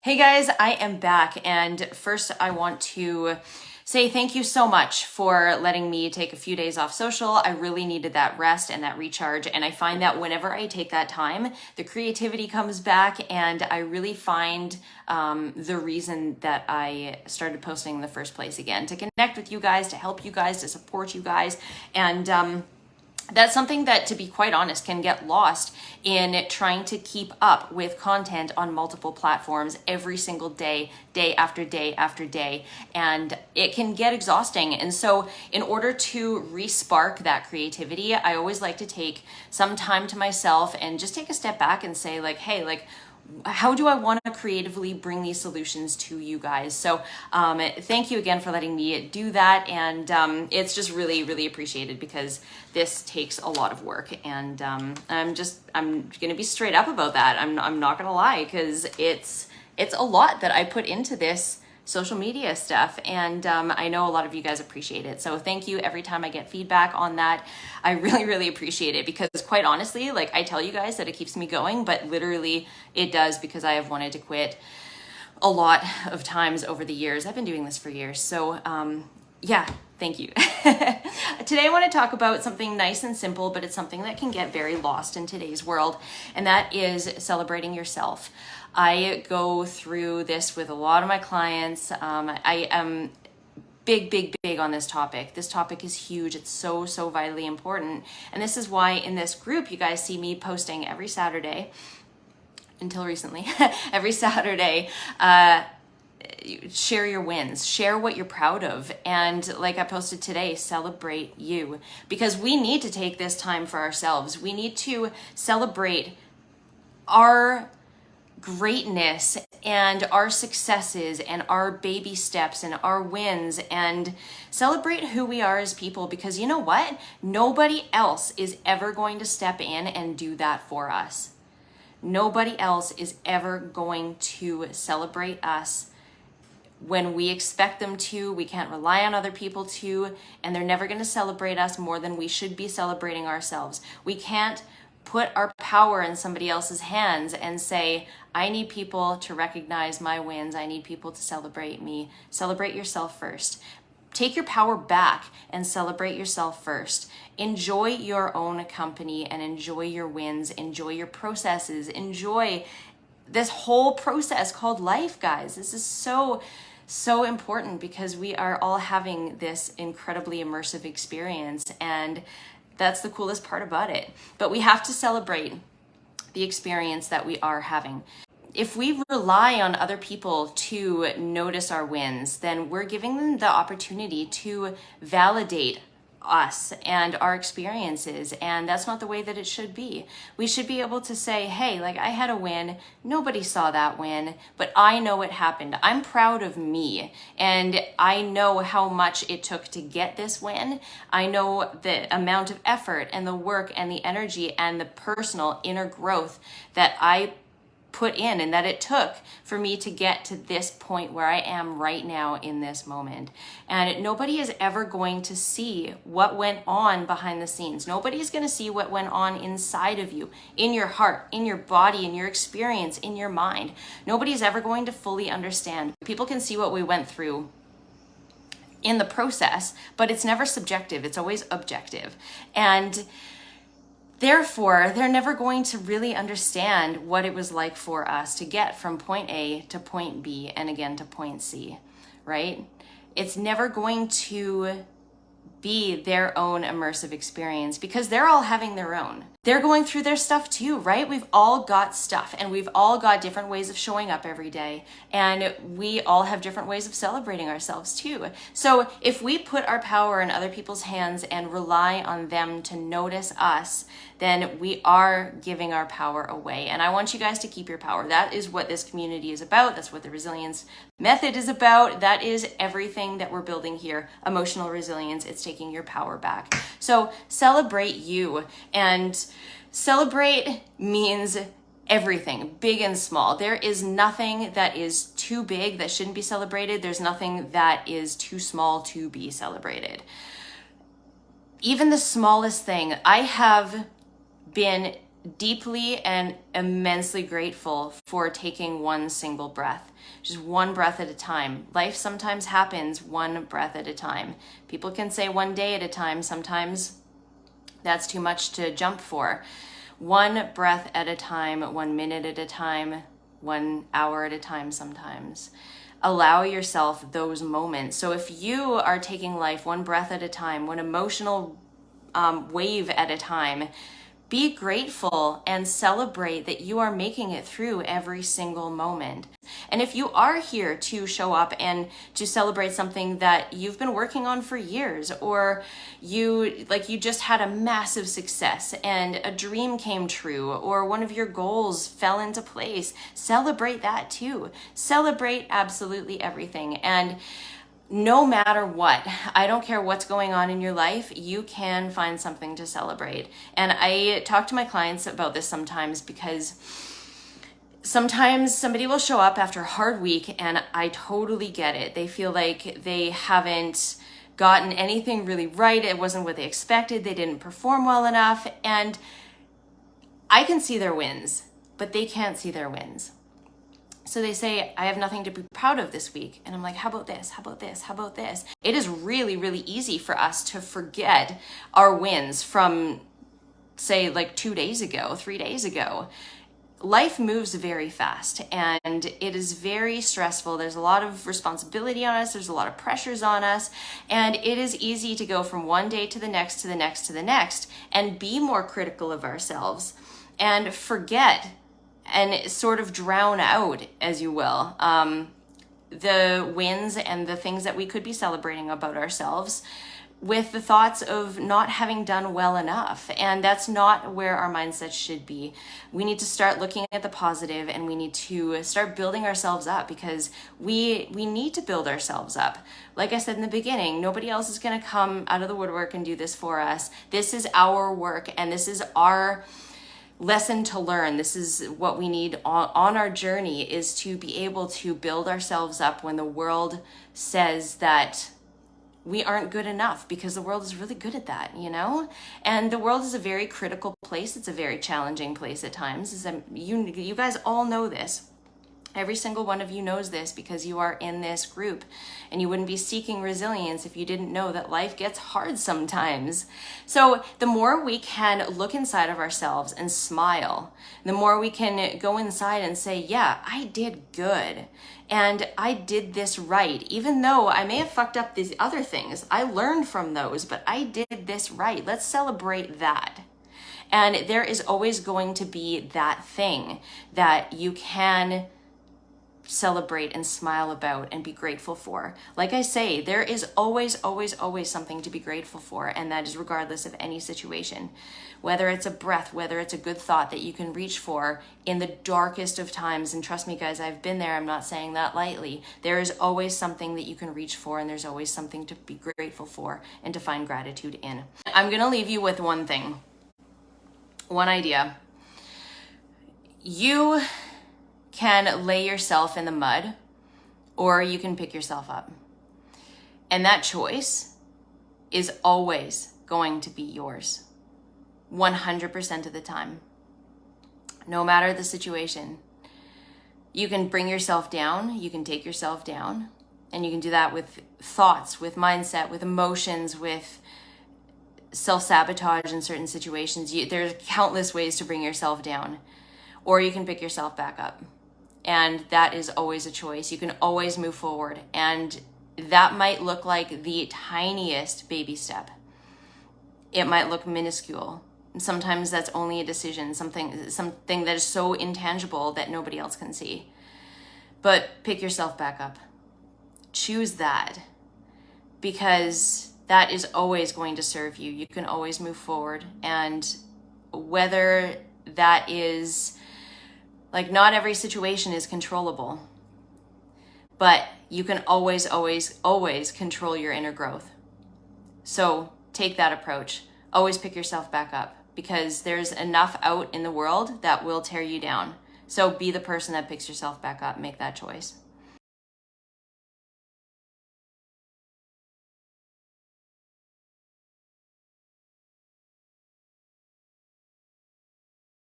Hey guys, I am back, and first I want to say thank you so much for letting me take a few days off social. I really needed that rest and that recharge, and I find that whenever I take that time, the creativity comes back, and I really find the reason that I started posting in the first place again, to connect with you guys, to help you guys, to support you guys, and that's something that, to be quite honest, can get lost in trying to keep up with content on multiple platforms every single day, day after day after day. And it can get exhausting. And so in order to re-spark that creativity, I always like to take some time to myself and just take a step back and say like, hey, like, how do I want to creatively bring these solutions to you guys? So thank you again for letting me do that. And it's just really, really appreciated because this takes a lot of work. And I'm going to be straight up about that. I'm not going to lie, because it's a lot that I put into this social media stuff, and I know a lot of you guys appreciate it. So thank you every time I get feedback on that. I really, really appreciate it, because quite honestly, like, I tell you guys that it keeps me going, but literally it does, because I have wanted to quit a lot of times over the years. I've been doing this for years. So yeah, thank you. Today I want to talk about something nice and simple, but it's something that can get very lost in today's world, and that is celebrating yourself. I go through this with a lot of my clients. I am big on this topic. This topic is huge. It's so vitally important. And this is why in this group, you guys see me posting every Saturday, until recently, every Saturday, share your wins, share what you're proud of. And like I posted today, celebrate you, because we need to take this time for ourselves. We need to celebrate our greatness and our successes and our baby steps and our wins, and celebrate who we are as people, because you know what? Nobody else is ever going to step in and do that for us. Nobody else is ever going to celebrate us when we expect them to. We can't rely on other people to, and they're never going to celebrate us more than we should be celebrating ourselves. We can't put our power in somebody else's hands and say, I need people to recognize my wins. I need people to celebrate me. Celebrate yourself first. Take your power back and celebrate yourself first. Enjoy your own company and enjoy your wins. Enjoy your processes. Enjoy this whole process called life, guys. This is so important, because we are all having this incredibly immersive experience, and that's the coolest part about it. But we have to celebrate the experience that we are having. If we rely on other people to notice our wins, then we're giving them the opportunity to validate us and our experiences, and that's not the way that it should be. We should be able to say, hey, like, I had a win, nobody saw that win, but I know it happened. I'm proud of me, and I know how much it took to get this win. I know the amount of effort and the work and the energy and the personal inner growth that I put in and that it took for me to get to this point where I am right now in this moment. And nobody is ever going to see what went on behind the scenes. Nobody is going to see what went on inside of you, in your heart, in your body, in your experience, in your mind. Nobody is ever going to fully understand. People can see what we went through in the process, but it's never subjective. It's always objective. And therefore, they're never going to really understand what it was like for us to get from point A to point B and again to point C, right? It's never going to be their own immersive experience, because they're all having their own. They're going through their stuff too, right? We've all got stuff, and we've all got different ways of showing up every day, and we all have different ways of celebrating ourselves too. So if we put our power in other people's hands and rely on them to notice us, then we are giving our power away. And I want you guys to keep your power. That is what this community is about. That's what the resilience method is about. That is everything that we're building here. Emotional resilience. It's taking your power back. So celebrate you, and celebrate means everything, big and small. There is nothing that is too big that shouldn't be celebrated. There's nothing that is too small to be celebrated. Even the smallest thing. I have been deeply and immensely grateful for taking one single breath, just one breath at a time. Life sometimes happens one breath at a time. People can say one day at a time. Sometimes that's too much to jump for. One breath at a time, 1 minute at a time, 1 hour at a time sometimes. Allow yourself those moments. So if you are taking life one breath at a time, one emotional wave at a time, be grateful and celebrate that you are making it through every single moment. And if you are here to show up and to celebrate something that you've been working on for years, or you just had a massive success and a dream came true, or one of your goals fell into place, celebrate that too. Celebrate absolutely everything. And no matter what, I don't care what's going on in your life, you can find something to celebrate. And I talk to my clients about this sometimes, because sometimes somebody will show up after a hard week and I totally get it. They feel like they haven't gotten anything really right. It wasn't what they expected. They didn't perform well enough. And I can see their wins, but they can't see their wins. So they say, I have nothing to be proud of this week. And I'm like, how about this? How about this? How about this? It is really, really easy for us to forget our wins from, say, like 2 days ago, 3 days ago. Life moves very fast and it is very stressful. There's a lot of responsibility on us. There's a lot of pressures on us. And it is easy to go from one day to the next, to the next, to the next, and be more critical of ourselves and forget and sort of drown out, as you will, the wins and the things that we could be celebrating about ourselves with the thoughts of not having done well enough. And that's not where our mindset should be. We need to start looking at the positive, and we need to start building ourselves up, because we need to build ourselves up. Like I said in the beginning, nobody else is going to come out of the woodwork and do this for us. This is our work, and this is our lesson to learn. This is what we need on our journey, is to be able to build ourselves up when the world says that we aren't good enough, because the world is really good at that, you know? And the world is a very critical place. It's a very challenging place at times. You guys all know this. Every single one of you knows this, because you are in this group, and you wouldn't be seeking resilience if you didn't know that life gets hard sometimes. So the more we can look inside of ourselves and smile, the more we can go inside and say, yeah, I did good. And I did this right. Even though I may have fucked up these other things, I learned from those, but I did this right. Let's celebrate that. And there is always going to be that thing that you can celebrate and smile about and be grateful for. Like I say, there is always, always, always something to be grateful for, and that is regardless of any situation. Whether it's a breath, whether it's a good thought that you can reach for in the darkest of times, and trust me guys, I've been there, I'm not saying that lightly. There is always something that you can reach for, and there's always something to be grateful for and to find gratitude in. I'm gonna leave you with one thing, one idea. You can lay yourself in the mud, or you can pick yourself up. And that choice is always going to be yours, 100% of the time. No matter the situation, you can bring yourself down, you can take yourself down, and you can do that with thoughts, with mindset, with emotions, with self-sabotage in certain situations. There's countless ways to bring yourself down, or you can pick yourself back up. And that is always a choice. You can always move forward. And that might look like the tiniest baby step. It might look minuscule. And sometimes that's only a decision, something that is so intangible that nobody else can see. But pick yourself back up. Choose that, because that is always going to serve you. You can always move forward. And whether that is, like, not every situation is controllable, but you can always, always, always control your inner growth. So take that approach. Always pick yourself back up, because there's enough out in the world that will tear you down. So be the person that picks yourself back up. Make that choice.